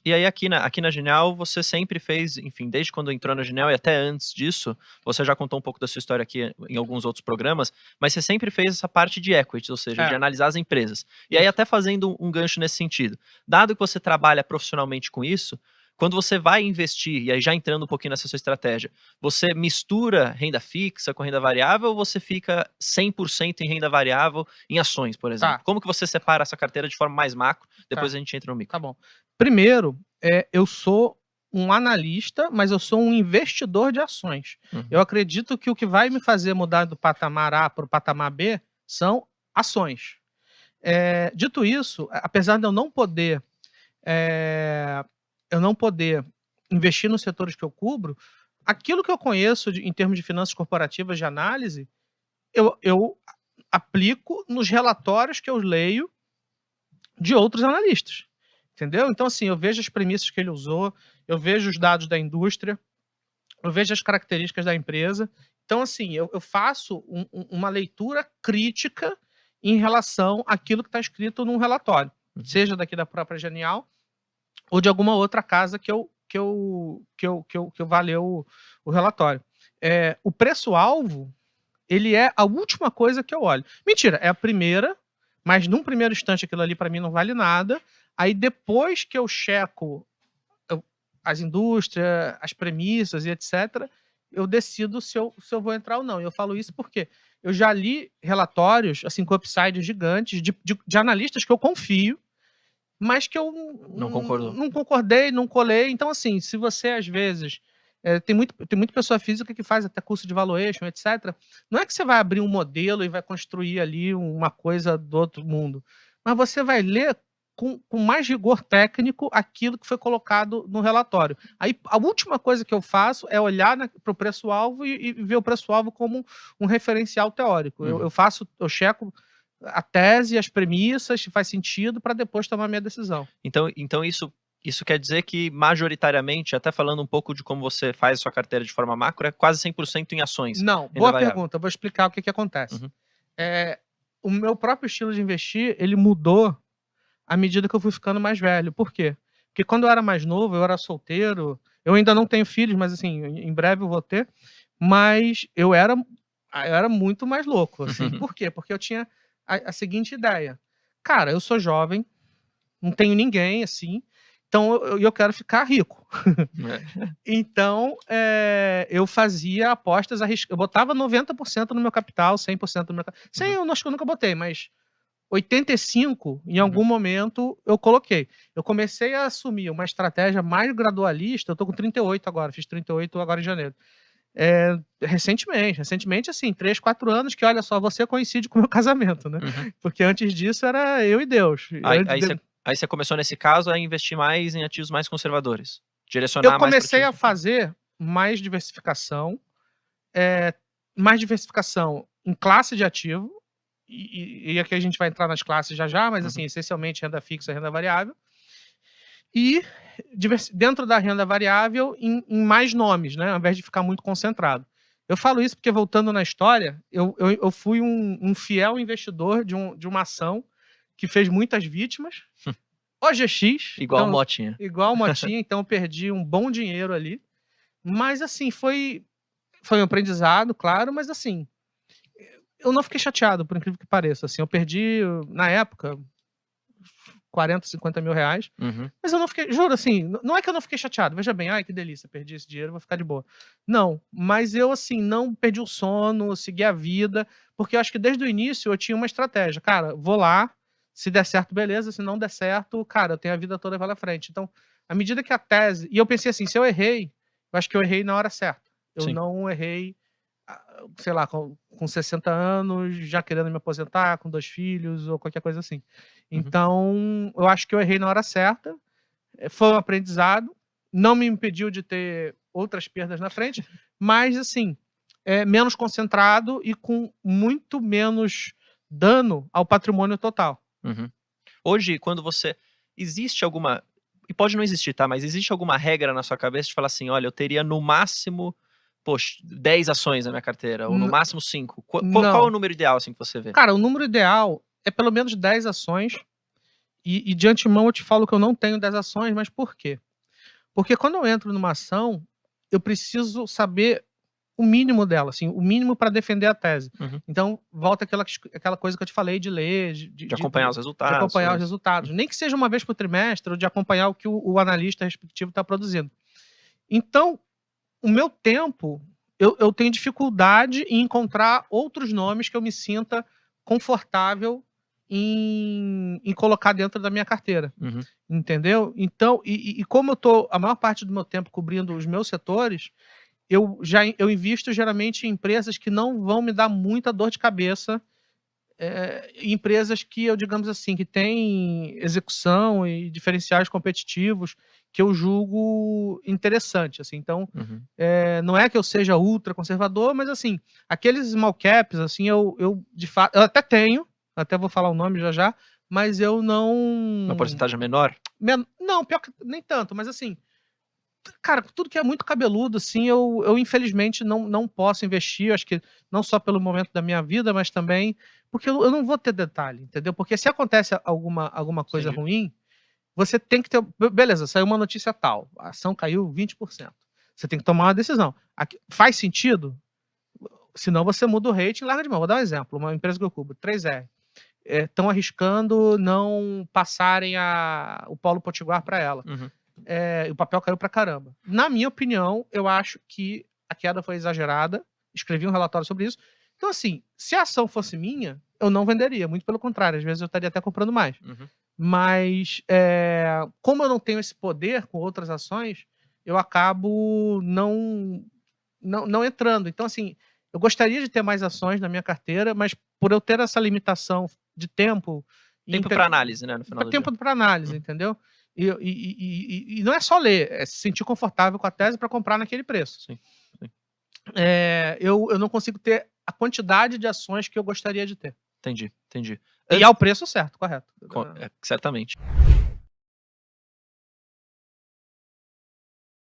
E aí aqui na Genial você sempre fez, enfim, desde quando entrou na Genial e até antes disso, você já contou um pouco da sua história aqui em alguns outros programas, mas você sempre fez essa parte de equity, ou seja, de É, analisar as empresas. E aí isso. até fazendo um gancho nesse sentido, dado que você trabalha profissionalmente com isso, quando você vai investir, e aí já entrando um pouquinho nessa sua estratégia, você mistura renda fixa com renda variável ou você fica 100% em renda variável em ações, por exemplo? Tá, Como que você separa essa carteira de forma mais macro? Depois tá, a gente entra no tá micro. bom. Primeiro, eu sou um analista, mas eu sou um investidor de ações. Eu Uhum. acredito que o que vai me fazer mudar do patamar A para o patamar B são ações. Dito isso, apesar de eh, eu não poder investir nos setores que eu cubro, aquilo que eu conheço em termos de finanças corporativas de análise, eu aplico nos relatórios que eu leio de outros analistas, entendeu? Então, assim, eu vejo as premissas que ele usou, eu vejo os dados da indústria, eu vejo as características da empresa. Então, assim, eu faço uma leitura crítica em relação àquilo que está escrito num relatório, Uhum. seja daqui da própria Genial ou de alguma outra casa que eu vá ler o relatório. O preço-alvo, ele é a última coisa que eu olho. Mentira, é a primeira, mas num primeiro instante aquilo ali para mim não vale nada. Aí depois que eu checo as indústrias, as premissas e etc., eu decido se eu vou entrar ou não. E eu falo isso porque eu já li relatórios, assim, com upsides gigantes, de analistas que eu confio, mas que eu Não concordou. não concordei, não colei. Então, assim, se você às vezes. Tem muita pessoa física que faz até curso de valuation, etc. Não é que você vai abrir um modelo e vai construir ali uma coisa do outro mundo, mas você vai ler com mais rigor técnico aquilo que foi colocado no relatório. Aí a última coisa que eu faço é olhar para o preço-alvo e ver o preço-alvo como um referencial teórico. Eu, Uhum. eu faço, eu checo a tese, as premissas, se faz sentido, para depois tomar minha decisão. Então isso quer dizer que majoritariamente, até falando um pouco de como você faz a sua carteira de forma macro, é quase 100% em ações, Não, renda boa variável. pergunta, eu vou explicar o que acontece. Uhum. O meu próprio estilo de investir, ele mudou à medida que eu fui ficando mais velho. Por quê? Porque quando eu era mais novo, eu era solteiro, eu ainda não tenho filhos, mas assim, em breve eu vou ter, mas eu era muito mais louco, assim. Por quê? Porque eu tinha a seguinte ideia: cara, eu sou jovem, não tenho ninguém, assim, então eu quero ficar rico. É. Então, eu fazia apostas eu botava 90% no meu capital, 100% no meu capital. 100 Uhum. eu acho que eu nunca botei, mas 85 em Uhum. algum momento eu coloquei. Eu comecei a assumir uma estratégia mais gradualista, eu tô com 38 agora, fiz 38 agora em janeiro. Recentemente, assim, 3, 4 anos, que olha só, você coincide com o meu casamento, né? Uhum. Porque antes disso era eu e Deus. Aí aí você aí você começou nesse caso a investir mais em ativos mais conservadores, Eu direcionar mais para comecei ativos a fazer mais diversificação, eh, em classe de ativo, e aqui a gente vai entrar nas classes já já, mas uhum. assim, essencialmente renda fixa e renda variável, e dentro da renda variável em mais nomes, né, ao invés de ficar muito concentrado. Eu falo isso porque, voltando na história, eu fui um fiel investidor de uma ação que fez muitas vítimas, OGX, Igual então, motinha. igual Motinha, então eu perdi um bom dinheiro ali, mas assim, foi um aprendizado, claro, mas assim, eu não fiquei chateado, por incrível que pareça, assim, eu perdi, na época, 40, 50 mil reais, Uhum. mas eu não fiquei, juro, assim, não é que eu não fiquei chateado, veja bem, ai que delícia, perdi esse dinheiro, vou ficar de boa. Não, mas eu, assim, não perdi o sono, segui a vida, porque eu acho que desde o início eu tinha uma estratégia, cara, vou lá, se der certo, beleza, se não der certo, cara, eu tenho a vida toda pela frente. Então, à medida que a tese, e eu pensei assim, se eu errei, eu acho que eu errei na hora certa, eu Sim. não errei, sei lá, com 60 anos, já querendo me aposentar, com 2 filhos ou qualquer coisa assim. Uhum. Então, eu acho que eu errei na hora certa, foi um aprendizado, não me impediu de ter outras perdas na frente, mas assim, menos concentrado e com muito menos dano ao patrimônio total. Uhum. Hoje, quando você existe alguma e pode não existir, tá, mas existe alguma regra na sua cabeça de falar assim: "Olha, eu teria no máximo, poxa, 10 ações na minha carteira ou no N máximo 5". Qual é o não. número ideal, assim, que você vê? Cara, o número ideal é pelo menos 10 ações E de antemão eu te falo que eu não tenho 10 ações, mas por quê? Porque quando eu entro numa ação, eu preciso saber o mínimo dela, assim, o mínimo para defender a tese. Uhum. Então, volta aquela coisa que eu te falei de ler, De acompanhar os de resultados. acompanhar os tudo isso. resultados. Nem que seja uma vez por trimestre, ou de acompanhar o que o analista respectivo está produzindo. Então, o meu tempo, eu tenho dificuldade em encontrar outros nomes que eu me sinta confortável em colocar dentro da minha carteira. Uhum. Entendeu? Então, como eu tô a maior parte do meu tempo cobrindo os meus setores, eu invisto geralmente em empresas que não vão me dar muita dor de cabeça, empresas que eu, digamos assim, que têm execução e diferenciais competitivos que eu julgo interessante, assim. Então, Uhum. não é que eu seja ultra conservador, mas assim, aqueles small caps, assim, eu de fato, eu até tenho, até vou falar o nome já já, mas eu não. Uma porcentagem menor? Não, pior que nem tanto, mas assim, cara, tudo que é muito cabeludo, assim, eu infelizmente não posso investir, acho que não só pelo momento da minha vida, mas também porque eu não vou ter detalhe, entendeu? Porque se acontece alguma coisa Entendi. ruim, você tem que ter. Beleza, saiu uma notícia tal, a ação caiu 20%. Você tem que tomar uma decisão. Faz sentido? Senão você muda o rating e larga de mão. Vou dar um exemplo: uma empresa que eu cubro, 3R. Estão arriscando não passarem o Polo Potiguar para ela. Uhum. O papel caiu pra caramba. Na minha opinião, eu acho que a queda foi exagerada. Escrevi um relatório sobre isso. Então, assim, se a ação fosse minha, eu não venderia. Muito pelo contrário, às vezes eu estaria até comprando mais. Uhum. Mas, como eu não tenho esse poder com outras ações, eu acabo não entrando. Então, assim, eu gostaria de ter mais ações na minha carteira, mas por eu ter essa limitação de tempo. Tempo para análise, né? No final do dia. Tempo para análise, entendeu? E não é só ler, é se sentir confortável com a tese para comprar naquele preço. Sim. Eu não consigo ter a quantidade de ações que eu gostaria de ter. Entendi. E ao preço certo, correto. Certamente.